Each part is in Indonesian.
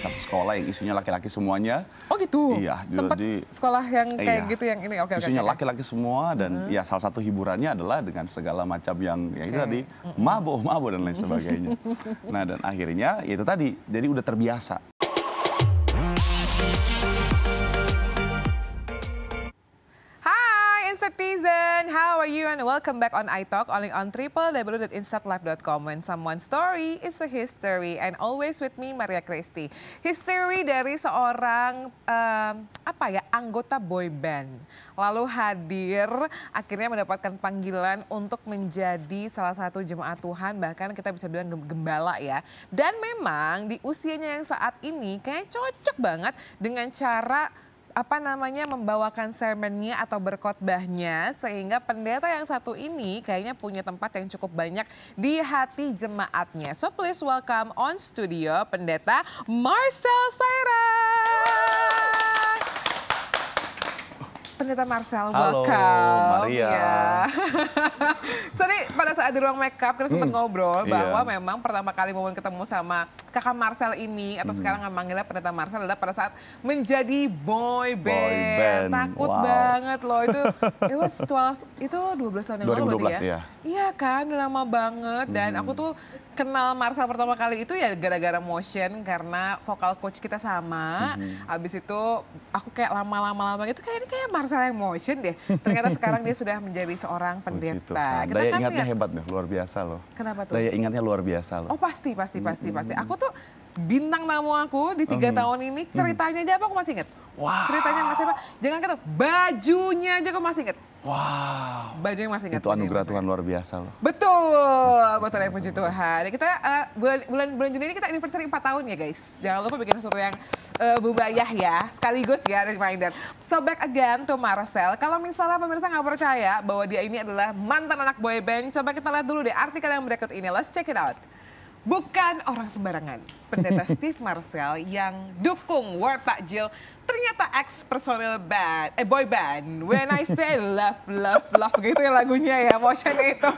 satu sekolah yang isinya laki-laki semuanya. Oh gitu? Iya. Sempat Jadi sekolah yang kayak iya, gitu yang ini, oke. isinya laki-laki semua dan ya salah satu hiburannya adalah dengan segala macam yang itu tadi, mabuk dan lain sebagainya. Nah dan akhirnya ya itu tadi, jadi udah terbiasa. Citizen, how are you and welcome back on iTalk, only on www.instantlife.com. When someone's story is a history, and always with me Maria Christy. History dari seorang anggota boy band, lalu hadir akhirnya mendapatkan panggilan untuk menjadi salah satu jemaat Tuhan, bahkan kita bisa bilang gembala ya. Dan memang di usianya yang saat ini kayak cocok banget dengan cara membawakan sermonnya atau berkhotbahnya, sehingga pendeta yang satu ini kayaknya punya tempat yang cukup banyak di hati jemaatnya. So please welcome on studio Pendeta Marcel Cyrus. Pendeta Marcel, welcome. Halo, Maria. Ya. Tadi pada saat di ruang makeup kita sempat ngobrol bahwa memang pertama kali momen ketemu sama kakak Marcel ini, atau sekarang manggilnya Pendeta Marcel, adalah pada saat menjadi boy band. Takut banget loh, itu it was 12 tahun yang lalu berarti ya? Iya kan, udah lama banget. Dan aku tuh kenal Marcel pertama kali itu ya gara-gara Motion, karena vokal coach kita sama. Abis itu aku kayak lama-lama gitu, kayak Marcel yang Motion deh. Ternyata sekarang dia sudah menjadi seorang pendeta. Daya ingatnya hebat nih, luar biasa loh. Kenapa tuh? Daya ingatnya luar biasa loh. Oh pasti. Aku tuh bintang tamu aku di 3 tahun ini, ceritanya aja aku masih inget. Wow. Ceritanya masih apa? Jangan kata bajunya aja aku masih inget. Wow. Bajunya masih inget. Itu anugerah Tuhan luar biasa loh. Betul ya, puji Tuhan. Kita bulan Juni ini kita anniversary 4 tahun ya guys. Jangan lupa bikin sesuatu yang bumbayah ya. Sekaligus ya reminder. So back again to Marcel. Kalau misalnya pemirsa nggak percaya bahwa dia ini adalah mantan anak boy band, coba kita lihat dulu deh artikel yang berikut ini. Let's check it out. Bukan orang sembarangan, Pendeta Steve Marcel yang dukung War Takjil ternyata ex-personil boy band. When I say love gitu ya lagunya ya, Motion itu.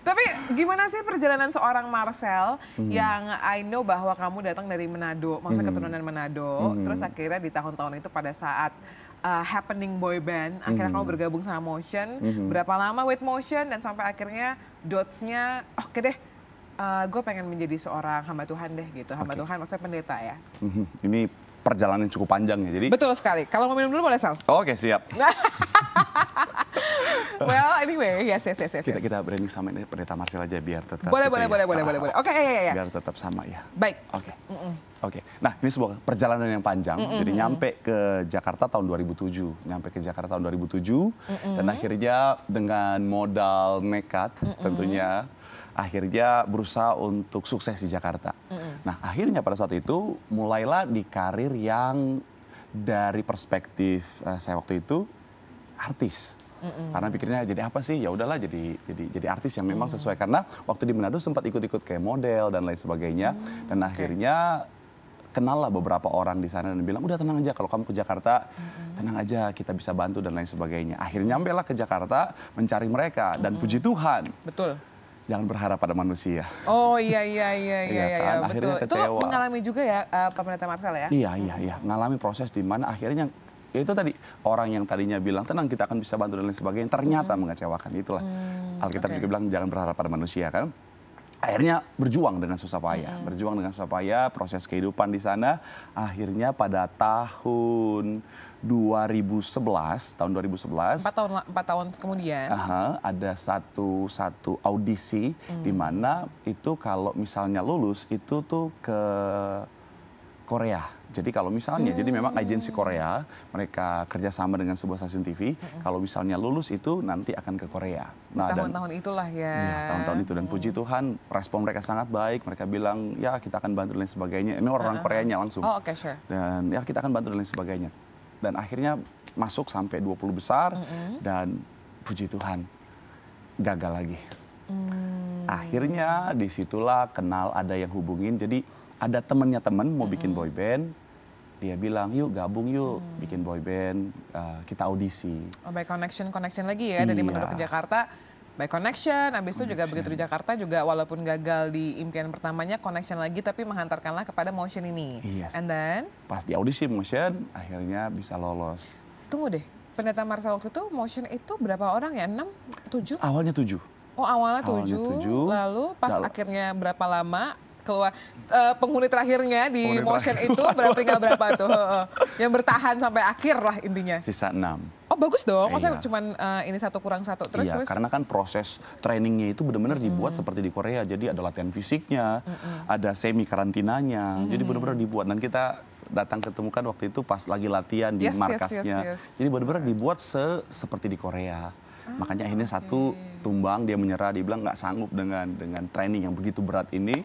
Tapi gimana sih perjalanan seorang Marcel yang I know bahwa kamu datang dari Manado, maksudnya keturunan Manado, terus akhirnya di tahun-tahun itu pada saat happening boy band, akhirnya kamu bergabung sama Motion. Berapa lama with Motion dan sampai akhirnya dots-nya oke deh. Gue pengen menjadi seorang hamba Tuhan deh gitu. Hamba Tuhan maksudnya pendeta ya. Ini perjalanan yang cukup panjang ya. Jadi betul sekali. Kalau mau minum dulu boleh, Sal? Oke, siap. Well, anyway, yes. Kita branding sama ini Pendeta Marcel aja biar tetap. Boleh. Oke, ya. Biar tetap sama ya. Baik. Oke. Nah, ini sebuah perjalanan yang panjang. Jadi nyampe ke Jakarta tahun 2007. Dan akhirnya dengan modal nekat tentunya akhirnya berusaha untuk sukses di Jakarta. Nah, akhirnya pada saat itu mulailah di karir yang dari perspektif saya waktu itu artis. Karena pikirnya jadi apa sih? Ya udahlah jadi artis yang memang sesuai, karena waktu di Manado sempat ikut-ikut kayak model dan lain sebagainya. Dan akhirnya kenal lah beberapa orang di sana dan bilang, udah tenang aja, kalau kamu ke Jakarta tenang aja, kita bisa bantu dan lain sebagainya. Akhirnya nyampe lah ke Jakarta mencari mereka dan puji Tuhan. Betul. Jangan berharap pada manusia. Oh iya, kan? betul. Akhirnya kecewa. Itu mengalami juga ya Pak Pendeta Marcel ya? Iya. Ngalami proses di mana akhirnya ya itu tadi, orang yang tadinya bilang tenang kita akan bisa bantu dan lain sebagainya, ternyata mengecewakan. Itulah Alkitab juga bilang jangan berharap pada manusia kan. Akhirnya berjuang dengan susah payah, proses kehidupan di sana. Akhirnya pada tahun 2011, 4 tahun kemudian. Ada satu audisi di mana itu kalau misalnya lulus itu tuh ke Korea. Jadi kalau misalnya, jadi memang agensi Korea, mereka kerjasama dengan sebuah stasiun TV. Kalau misalnya lulus itu nanti akan ke Korea. Nah, tahun-tahun itulah ya. Iya, tahun-tahun itu. Dan puji Tuhan, respon mereka sangat baik. Mereka bilang, ya kita akan bantu dan lain sebagainya. Ini orang Koreanya langsung. Oh, oke, sure. Dan ya kita akan bantu dan lain sebagainya. Dan akhirnya masuk sampai 20 besar. Dan puji Tuhan, gagal lagi. Akhirnya disitulah kenal, ada yang hubungin. Jadi ada temennya mau bikin boy band, dia bilang yuk gabung yuk bikin boy band, kita audisi. Oh, by connection lagi ya, dari Manado ke Jakarta. by connection, habis itu juga begitu di Jakarta juga walaupun gagal di impian pertamanya, connection lagi tapi menghantarkanlah kepada Motion ini. Yes. And then? Pas di audisi Motion, akhirnya bisa lolos. Tunggu deh, Pendeta Marcel waktu itu Motion itu berapa orang ya? 6, 7? Awalnya 7. Oh awalnya 7, lalu pas akhirnya berapa lama keluar penghuni terakhirnya di Motion itu tinggal berapa tuh? Yang bertahan sampai akhir lah intinya. Sisa 6. Oh bagus dong, maksudnya cuma ini 1 kurang 1 terus. Iya, karena kan proses trainingnya itu benar-benar dibuat seperti di Korea. Jadi ada latihan fisiknya, ada semi karantinanya. Jadi benar-benar dibuat dan kita datang ketemu kan waktu itu pas lagi latihan di markasnya. Jadi benar-benar dibuat seperti di Korea. Makanya akhirnya satu tumbang, dia menyerah, dia bilang nggak sanggup dengan training yang begitu berat ini.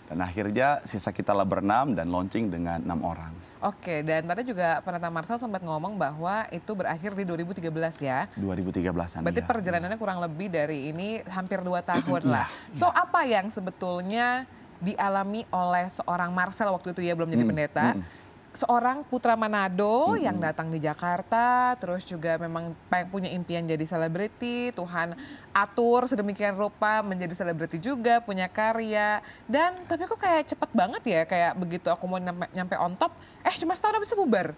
Dan akhirnya sisa kita lah ber-6 dan launching dengan 6 orang. Oke, dan tadi juga Pendeta Marcel sempat ngomong bahwa itu berakhir di 2013 ya? 2013-an. Berarti perjalanannya kurang lebih dari ini hampir 2 tahun lah. So apa yang sebetulnya dialami oleh seorang Marcel waktu itu ya belum jadi pendeta? Seorang putra Manado yang datang di Jakarta, terus juga memang punya impian jadi selebriti, Tuhan atur sedemikian rupa menjadi selebriti juga, punya karya. Dan tapi kok kayak cepet banget ya, kayak begitu aku mau nyampe on top, cuma setahun habis itu bubar.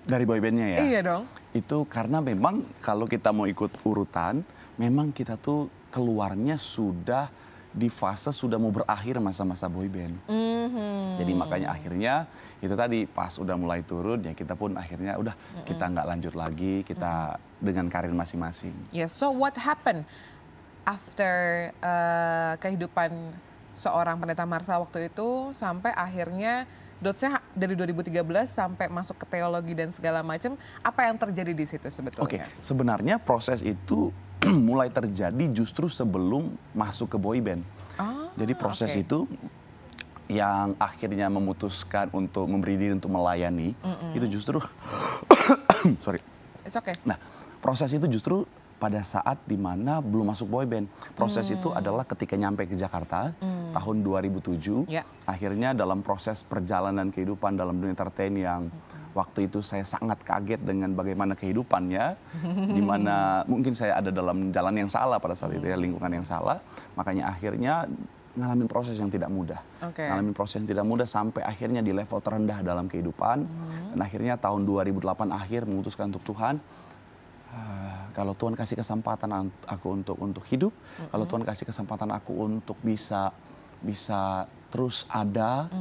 Dari boybandnya ya? Iya dong. Itu karena memang kalau kita mau ikut urutan, memang kita tuh keluarnya sudah di fase sudah mau berakhir masa-masa boyband. Jadi makanya akhirnya itu tadi pas udah mulai turun ya kita pun akhirnya udah kita nggak lanjut lagi, kita dengan karir masing-masing. Yes, so what happened after kehidupan seorang Pendeta Marcel waktu itu sampai akhirnya dotsnya dari 2013 sampai masuk ke teologi dan segala macam, apa yang terjadi di situ sebetulnya? Oke, sebenarnya proses itu mulai terjadi justru sebelum masuk ke boyband. Jadi proses itu yang akhirnya memutuskan untuk memberi diri untuk melayani, itu justru, sorry. It's okay. Nah, proses itu justru pada saat dimana belum masuk boyband. Proses itu adalah ketika nyampe ke Jakarta, tahun 2007. Akhirnya dalam proses perjalanan kehidupan dalam dunia entertain yang waktu itu saya sangat kaget dengan bagaimana kehidupannya, di mana mungkin saya ada dalam jalan yang salah pada saat itu ya, lingkungan yang salah. Makanya akhirnya ngalamin proses yang tidak mudah. Ngalamin proses yang tidak mudah sampai akhirnya di level terendah dalam kehidupan. Dan akhirnya tahun 2008 akhir memutuskan untuk Tuhan, kalau Tuhan kasih kesempatan aku untuk hidup, kalau Tuhan kasih kesempatan aku untuk bisa terus ada,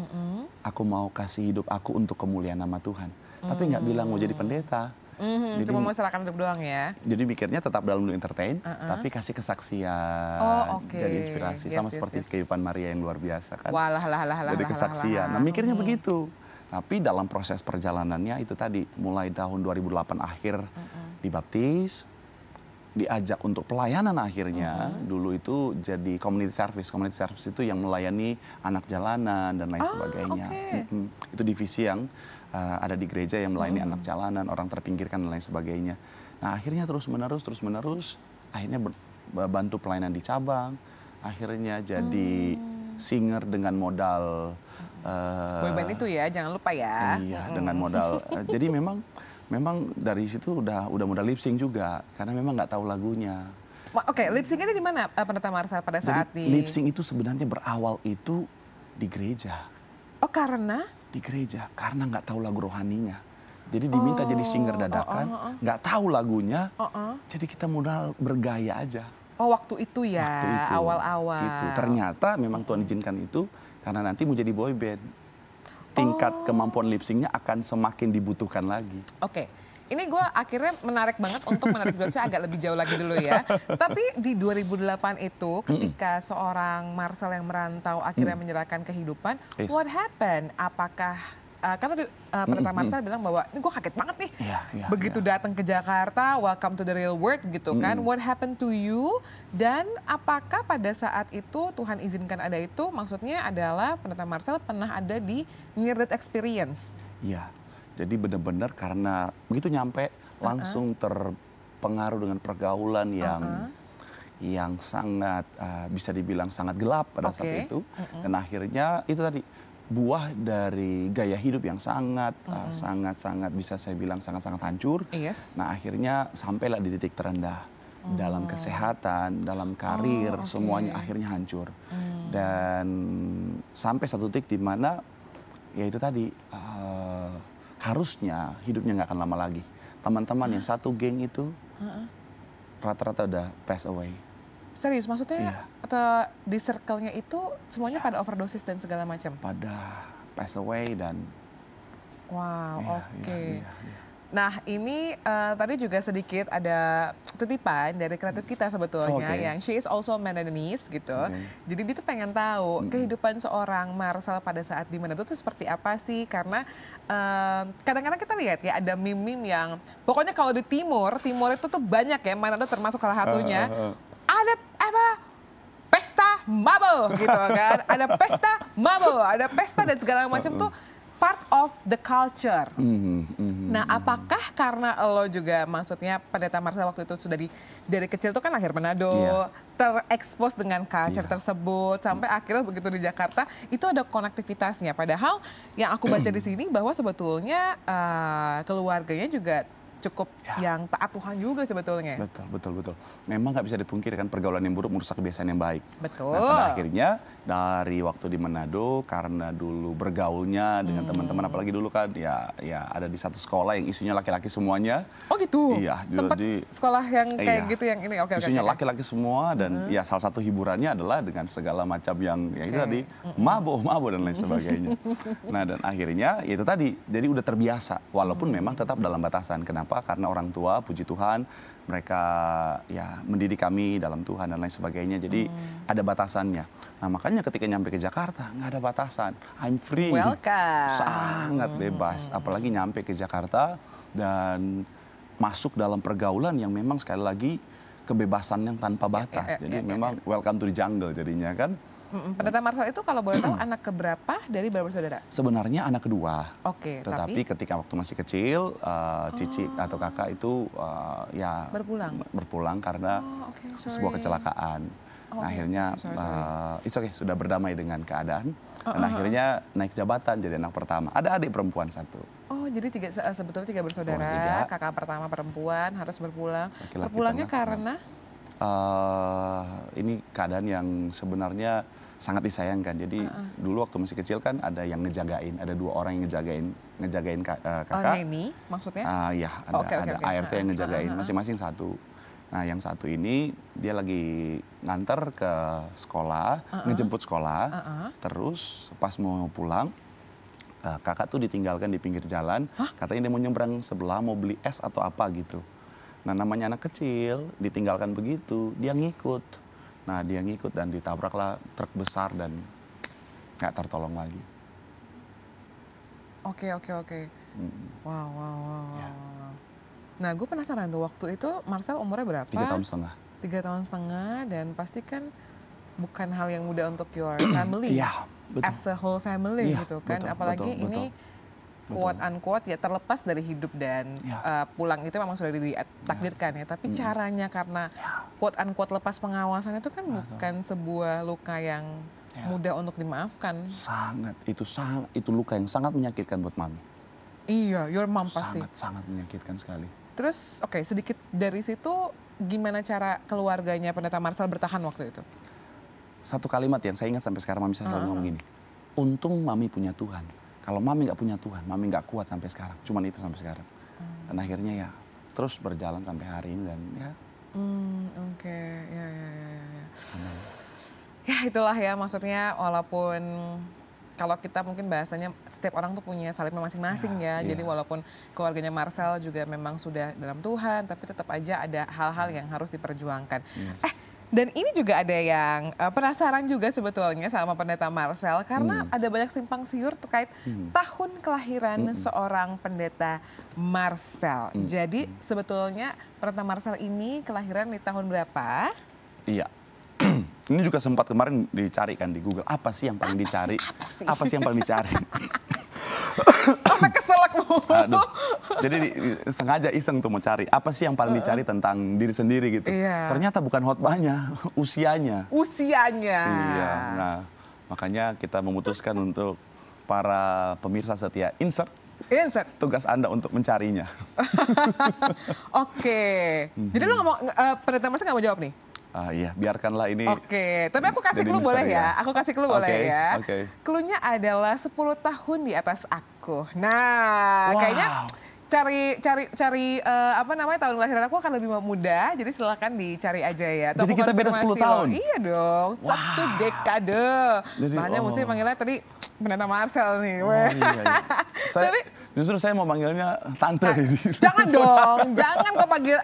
aku mau kasih hidup aku untuk kemuliaan nama Tuhan. Tapi nggak bilang mau jadi pendeta. Jadi, cuma mau serahkan hidup doang ya? Jadi mikirnya tetap dalam dunia entertain, tapi kasih kesaksian, jadi inspirasi. Sama seperti kehidupan Maria yang luar biasa kan. Jadi kesaksian, nah mikirnya begitu. Tapi dalam proses perjalanannya itu tadi, mulai tahun 2008 akhir dibaptis, diajak untuk pelayanan akhirnya. Dulu itu jadi community service. Community service itu yang melayani anak jalanan dan lain sebagainya. Itu divisi yang ada di gereja yang melayani anak jalanan, orang terpinggirkan dan lain sebagainya. Nah akhirnya terus menerus, akhirnya bantu pelayanan di cabang, akhirnya jadi singer dengan modal boyband itu ya, jangan lupa ya. Iya, dengan modal. Jadi memang dari situ udah modal lip sync juga, karena memang nggak tahu lagunya. Oke, lip sync ini di mana Pendeta Marcel pada saat lip sync itu sebenarnya berawal itu di gereja. Oh karena? Di gereja, karena nggak tahu lagu rohaninya. Jadi diminta jadi singer dadakan, nggak tahu lagunya, jadi kita modal bergaya aja. Oh waktu itu ya, awal-awal. Itu ternyata memang Tuhan izinkan itu, karena nanti mau jadi boyband. Tingkat kemampuan lip syncnya akan semakin dibutuhkan lagi. Oke. Ini gue akhirnya menarik banget untuk menarik dotsnya agak lebih jauh lagi dulu ya. Tapi di 2008 itu ketika seorang Marcel yang merantau akhirnya menyerahkan kehidupan, what happened? Apakah kan tadi Pendeta Marcel bilang bahwa ini gue kaget banget nih. Begitu datang ke Jakarta, welcome to the real world gitu kan. What happened to you? Dan apakah pada saat itu Tuhan izinkan ada itu? Maksudnya adalah Pendeta Marcel pernah ada di near death experience. Iya. Jadi benar-benar karena begitu nyampe langsung terpengaruh dengan pergaulan yang sangat bisa dibilang sangat gelap pada saat itu. Dan akhirnya itu tadi buah dari gaya hidup yang sangat bisa saya bilang sangat-sangat hancur. Nah akhirnya sampailah di titik terendah. dalam kesehatan, dalam karir, semuanya akhirnya hancur. Dan sampai satu titik di mana ya itu tadi harusnya hidupnya nggak akan lama lagi. Teman-teman yang satu geng itu rata-rata udah pass away. Serius, maksudnya Iya. atau di circle-nya itu semuanya pada overdosis dan segala macam? Pada pass away dan Wow, iya, oke. iya, iya. Nah ini tadi juga sedikit ada titipan dari kreatif kita sebetulnya Oke. yang she is also Manadonese gitu. Oke. Jadi dia tuh pengen tahu kehidupan seorang Marcel pada saat di Manado tuh seperti apa sih? Karena kadang-kadang kita lihat ya ada meme-meme yang pokoknya kalau di timur itu tuh banyak ya, Manado termasuk salah satunya. Ada apa? Pesta mabel gitu kan. Ada pesta mabel, ada pesta dan segala macam tuh part of the culture. Nah, apakah karena lo juga maksudnya Pendeta Marcel waktu itu sudah dari kecil tuh kan lahir Manado, terekspos dengan culture tersebut sampai akhirnya begitu di Jakarta itu ada konektivitasnya. Padahal yang aku baca di sini bahwa sebetulnya keluarganya juga cukup yang taat Tuhan juga sebetulnya. Betul. Memang nggak bisa dipungkiri kan pergaulan yang buruk merusak kebiasaan yang baik. Betul. Nah, pada akhirnya dari waktu di Manado karena dulu bergaulnya dengan teman-teman apalagi dulu kan ya ada di satu sekolah yang isinya laki-laki semuanya. Oh gitu? Iya. Sempat sekolah yang kayak gitu yang ini? Oke. Isinya laki-laki semua dan ya salah satu hiburannya adalah dengan segala macam yang itu tadi mabuk dan lain sebagainya. Nah dan akhirnya ya itu tadi jadi udah terbiasa walaupun memang tetap dalam batasan. Kenapa? Karena orang tua puji Tuhan mereka ya mendidik kami dalam Tuhan dan lain sebagainya. Jadi ada batasannya. Nah makanya ketika nyampe ke Jakarta nggak ada batasan. I'm free. Welcome. Sangat bebas. Apalagi nyampe ke Jakarta dan masuk dalam pergaulan yang memang sekali lagi kebebasan yang tanpa batas. Jadi memang welcome to the jungle jadinya kan. Pendeta Marcel itu kalau boleh tahu anak keberapa dari berapa saudara? Sebenarnya anak kedua. Oke, Tetapi ketika waktu masih kecil, cici atau kakak itu ya berpulang karena sebuah kecelakaan. Nah, akhirnya it's okay, sudah berdamai dengan keadaan. Dan akhirnya naik jabatan jadi anak pertama. Ada adik perempuan satu. Oh, jadi sebetulnya tiga bersaudara. Kakak pertama perempuan harus berpulang. Berpulangnya karena? Ini keadaan yang sebenarnya sangat disayangkan. Jadi dulu waktu masih kecil kan ada yang ngejagain, ada 2 orang yang ngejagain kakak. Oh, Neni maksudnya? Iya, ada ART yang ngejagain, masing-masing satu. Nah, yang satu ini dia lagi nganter ke sekolah, ngejemput sekolah, terus pas mau pulang, kakak tuh ditinggalkan di pinggir jalan, katanya dia mau nyebrang sebelah, mau beli es atau apa gitu. Nah, namanya anak kecil, ditinggalkan begitu, dia ngikut. Nah, dia ngikut dan ditabraklah truk besar dan nggak tertolong lagi. Oke. Wow. Ya. Nah, gue penasaran tuh waktu itu Marcel umurnya berapa? 3 tahun setengah. 3 tahun setengah dan pasti kan bukan hal yang mudah untuk your family. Iya, betul. As a whole family gitu kan. Betul, apalagi ini quote unquote ya terlepas dari hidup dan pulang itu memang sudah ditakdirkan ya. Tapi caranya karena quote unquote lepas pengawasan itu kan bukan sebuah luka yang mudah untuk dimaafkan. Itu luka yang sangat menyakitkan buat mami. Iya, your mom pasti. Sangat menyakitkan sekali. Terus sedikit dari situ gimana cara keluarganya Pendeta Marcel bertahan waktu itu? Satu kalimat yang saya ingat sampai sekarang mami saya selalu ngomong gini. Untung mami punya Tuhan. Kalau mami nggak punya Tuhan, mami nggak kuat sampai sekarang. Cuman itu sampai sekarang. Dan akhirnya ya terus berjalan sampai hari ini dan ya. Oke. Ya itulah ya maksudnya walaupun kalau kita mungkin bahasanya setiap orang tuh punya salibnya masing-masing ya. Jadi walaupun keluarganya Marcel juga memang sudah dalam Tuhan, tapi tetap aja ada hal-hal yang harus diperjuangkan. Dan ini juga ada yang penasaran juga sebetulnya sama Pendeta Marcel karena ada banyak simpang siur terkait tahun kelahiran seorang Pendeta Marcel. Jadi sebetulnya Pendeta Marcel ini kelahiran di tahun berapa? Iya. Ini juga sempat kemarin dicari kan di Google. Apa sih yang paling dicari? Apa sih yang paling dicari? Sampai kesel aku. Aduh. Jadi sengaja iseng tuh mau cari. Apa sih yang paling dicari tentang diri sendiri gitu. Ternyata bukan khotbahnya, usianya. Iya. Nah, makanya kita memutuskan untuk para pemirsa setia insert Insert. Tugas Anda untuk mencarinya. Oke. Jadi lu nggak mau, Pendeta Marcel nggak mau jawab nih? Iya, biarkanlah ini. Oke, tapi aku kasih jadi clue boleh misteri ya? Aku kasih clue boleh Oke, ya? oke. Cluenya adalah 10 tahun di atas aku. Nah, Wow. kayaknya cari apa namanya tahun kelahiran aku akan lebih muda, jadi silakan dicari aja ya. Atau Jadi aku kita beda konfirmasi 10 tahun? loh. Iya dong, satu dekade. Jadi, Makanya mesti manggilnya tadi Pendeta Marcel nih. Oh, iya, iya. Justru saya mau manggilnya Tante. Jangan dong, jangan kau panggil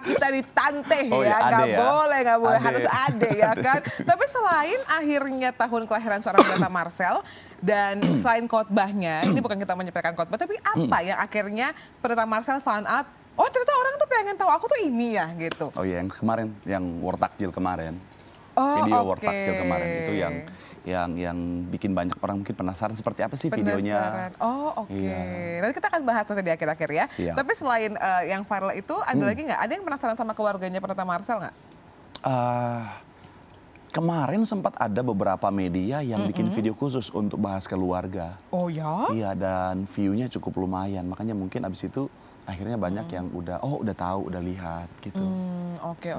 kita di tante Oh, ya, ya, nggak ade ya? boleh, nggak boleh, Ade. harus ade ya kan. Tapi selain akhirnya tahun kelahiran seorang Pendeta Marcel dan selain khotbahnya, ini bukan kita menyampaikan khotbah, tapi apa yang akhirnya Pendeta Marcel found out? Oh ternyata orang tuh pengen tahu aku tuh ini ya gitu. Oh iya, yang kemarin, yang War Takjil kemarin. Oh, Video War oke. Takjil kemarin itu yang bikin banyak orang mungkin penasaran seperti apa sih videonya. Penasaran. Oh oke. Iya. Nanti kita akan bahas nanti di akhir-akhir ya. Siap. Tapi selain yang viral itu, ada lagi nggak? Ada yang penasaran sama keluarganya Pendeta Marcel nggak? Kemarin sempat ada beberapa media yang bikin video khusus untuk bahas keluarga. Oh ya? Iya, dan view-nya cukup lumayan. Makanya mungkin abis itu akhirnya banyak yang udah tahu, udah lihat gitu. Oke.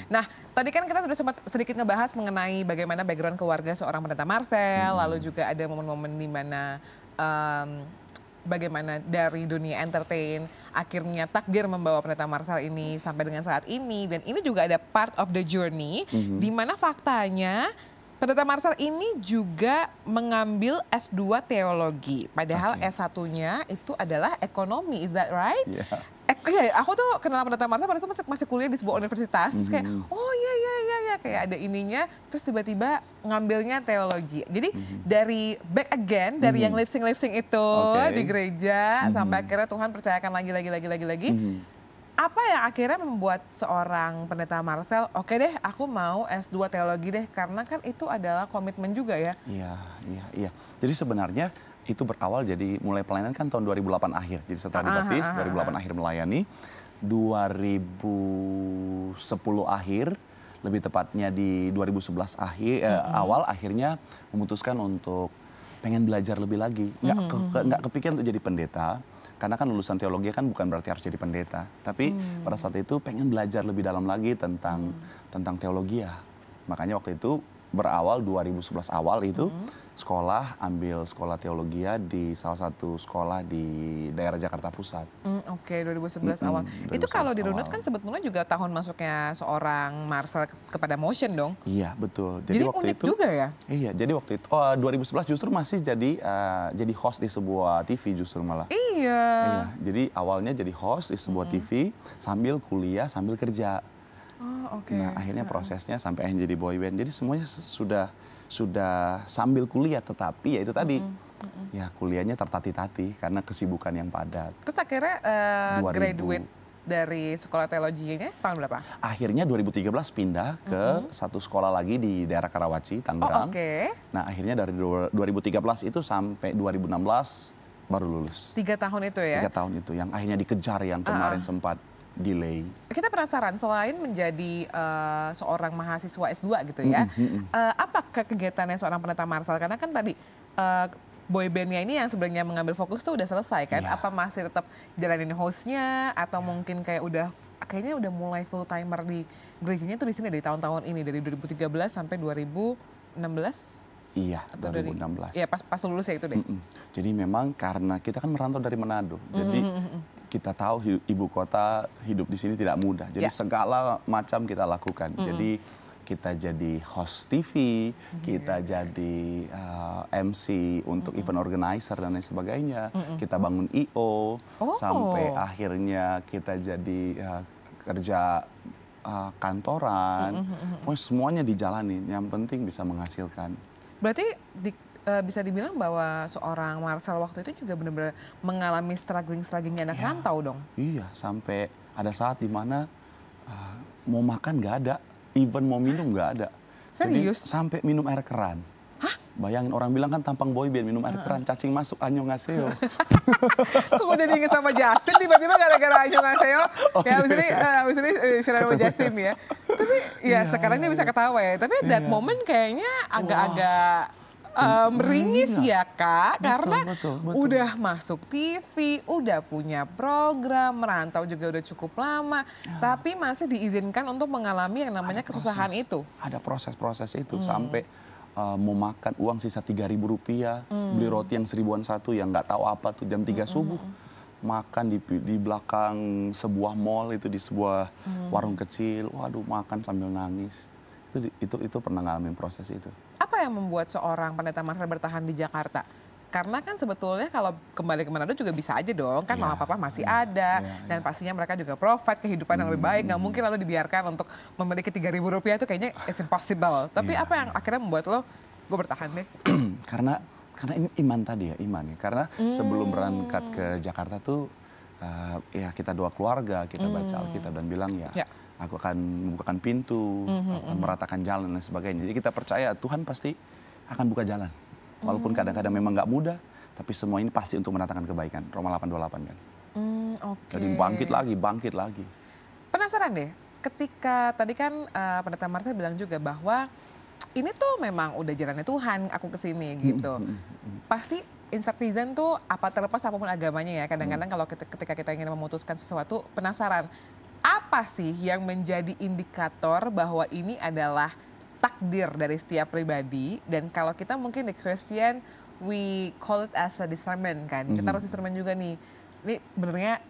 Nah, tadi kan kita sudah sempat sedikit ngebahas mengenai bagaimana background keluarga seorang Pendeta Marcel, lalu juga ada momen-momen di mana bagaimana dari dunia entertain akhirnya takdir membawa Pendeta Marcel ini sampai dengan saat ini, dan ini juga ada part of the journey di mana faktanya Pendeta Marcel ini juga mengambil S2 teologi, padahal S1-nya itu adalah ekonomi, is that right? Yeah. Iya, aku tuh kenal Pendeta Marcel pada saat masih kuliah di sebuah universitas, terus kayak oh iya, kayak ada ininya, terus tiba-tiba ngambilnya teologi. Jadi dari back again, dari yang lip sync itu di gereja, sampai akhirnya Tuhan percayakan lagi. Apa yang akhirnya membuat seorang Pendeta Marcel, oke deh aku mau S2 teologi deh, karena kan itu adalah komitmen juga ya. Iya. Jadi sebenarnya itu berawal jadi mulai pelayanan kan tahun 2008 akhir. Jadi setelah dibaptis, 2008 akhir melayani, 2010 akhir, lebih tepatnya di 2011 awal akhirnya memutuskan untuk pengen belajar lebih lagi. Nggak kepikiran untuk jadi pendeta. Karena kan lulusan teologi kan bukan berarti harus jadi pendeta. Tapi pada saat itu pengen belajar lebih dalam lagi tentang teologi ya. Makanya waktu itu berawal 2011 awal itu ambil sekolah teologi di salah satu sekolah di daerah Jakarta Pusat. Oke, 2011 awal. Itu kalau dirunut kan sebetulnya juga tahun masuknya seorang Marcel kepada motion dong. Iya, betul. Jadi waktu unik itu juga ya? Iya, jadi waktu itu 2011 justru masih jadi host di sebuah TV justru malah. Iya. Jadi awalnya jadi host di sebuah TV sambil kuliah, sambil kerja. Oh, oke. Nah, akhirnya prosesnya sampai akhirnya jadi boyband. Jadi semuanya sudah sambil kuliah, tetapi ya itu tadi ya kuliahnya tertati-tati karena kesibukan yang padat. Terus akhirnya 2000. graduate dari sekolah teologinya tahun berapa? Akhirnya 2013 pindah ke satu sekolah lagi di daerah Karawaci, Tangerang. Oh, oke. Nah, akhirnya dari 2013 itu sampai 2016 baru lulus. 3 tahun itu ya? 3 tahun itu yang akhirnya dikejar yang kemarin sempat delay. Kita penasaran, selain menjadi seorang mahasiswa S2 gitu ya, apa kegiatannya seorang Pendeta Marcel? Karena kan tadi boybandnya ini yang sebenarnya mengambil fokus tuh udah selesai kan? Iya. Apa masih tetap jalanin hostnya, atau mungkin kayak kayaknya udah mulai full timer di gerejanya tuh di sini dari tahun-tahun ini, dari 2013 sampai 2016? Iya, Atau 2016. Iya, pas lulus ya itu deh. Jadi memang karena kita kan merantau dari Manado, jadi kita tahu ibu kota hidup di sini tidak mudah. Jadi segala macam kita lakukan. Jadi kita jadi host TV, kita jadi MC untuk event organizer dan lain sebagainya. Kita bangun IO, sampai akhirnya kita jadi kerja kantoran. Semuanya dijalanin, yang penting bisa menghasilkan. Berarti bisa dibilang bahwa seorang Marcel waktu itu juga benar-benar mengalami struggling-strugglingnya anak rantau dong? Iya, sampai ada saat dimana mau makan nggak ada, even mau minum nggak ada. Serius? Jadi sampai minum air keran. Hah? Bayangin orang bilang kan tampang boyband minum air keran, cacing masuk annyeonghaseyo. Kok udah diinget sama Justin tiba-tiba gara-gara annyeonghaseyo? Ya abis ini istirahat sama Justin ya. Tapi ya sekarang dia bisa ketawa ya. Tapi that moment kayaknya agak-agak meringis ya Kak, karena betul. udah masuk TV, udah punya program, merantau juga udah cukup lama, tapi masih diizinkan untuk mengalami yang namanya kesusahan itu. Ada proses-proses itu sampai mau makan uang sisa Rp3.000, beli roti yang 1000-an satu yang nggak tahu apa tuh jam 3 subuh. Makan di belakang sebuah mall itu di sebuah warung kecil, waduh makan sambil nangis. Itu pernah ngalamin proses itu. Apa yang membuat seorang Pendeta Marcel bertahan di Jakarta? Karena kan sebetulnya kalau kembali ke Manado juga bisa aja dong, kan mama papa masih ada, dan pastinya mereka juga provide kehidupan yang lebih baik. Nggak mungkin lalu dibiarkan untuk memiliki Rp3.000 itu kayaknya it's impossible. Tapi apa yang akhirnya membuat lo, gue bertahan deh? Karena ini iman tadi ya, iman ya. Karena sebelum berangkat ke Jakarta tuh, ya kita doa keluarga, kita baca Alkitab dan bilang aku akan membukakan pintu, akan meratakan jalan dan sebagainya. Jadi kita percaya Tuhan pasti akan buka jalan. Walaupun kadang-kadang memang nggak mudah, tapi semua ini pasti untuk mendatangkan kebaikan. Roma 8:28 kan. Jadi bangkit lagi. Penasaran deh, ketika tadi kan Pendeta Marcel bilang juga bahwa ini tuh memang udah jalannya Tuhan aku kesini gitu. Pasti in-citizen tuh apa terlepas apapun agamanya ya, kadang-kadang kalau ketika kita ingin memutuskan sesuatu penasaran. Apa sih yang menjadi indikator bahwa ini adalah takdir dari setiap pribadi, dan kalau kita mungkin di Christian we call it as a discernment kan. Kita harus discernment juga nih. Ini benernya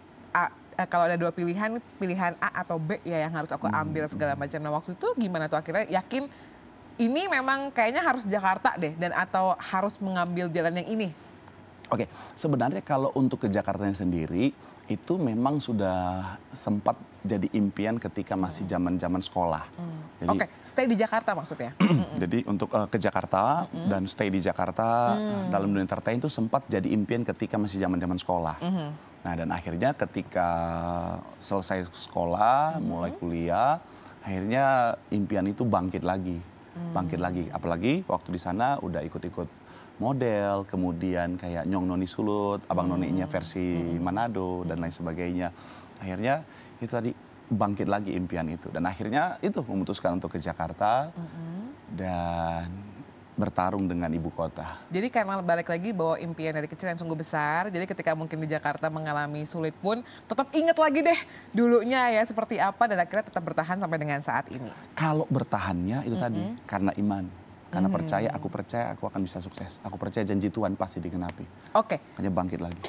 kalau ada dua pilihan A atau B ya yang harus aku ambil segala macam. Nah waktu itu gimana tuh akhirnya yakin ini memang kayaknya harus Jakarta deh, dan atau harus mengambil jalan yang ini? Oke, sebenarnya kalau untuk ke Jakartanya sendiri itu memang sudah sempat jadi impian ketika masih zaman sekolah. Jadi, stay di Jakarta maksudnya? Jadi untuk ke Jakarta dan stay di Jakarta dalam dunia entertain itu sempat jadi impian ketika masih zaman sekolah. Nah dan akhirnya ketika selesai sekolah, mulai kuliah, akhirnya impian itu bangkit lagi. Apalagi waktu di sana udah ikut-ikut model, kemudian kayak Nyong Noni Sulut, Abang Noninya versi Manado dan lain sebagainya. Akhirnya itu tadi bangkit lagi impian itu, dan akhirnya itu memutuskan untuk ke Jakarta dan bertarung dengan ibu kota. Jadi karena balik lagi bahwa impian dari kecil yang sungguh besar, jadi ketika mungkin di Jakarta mengalami sulit pun tetap ingat lagi deh dulunya ya seperti apa, dan akhirnya tetap bertahan sampai dengan saat ini. Kalau bertahannya itu tadi karena iman. Karena aku percaya aku akan bisa sukses. Aku percaya janji Tuhan pasti digenapi. Oke. Hanya bangkit lagi.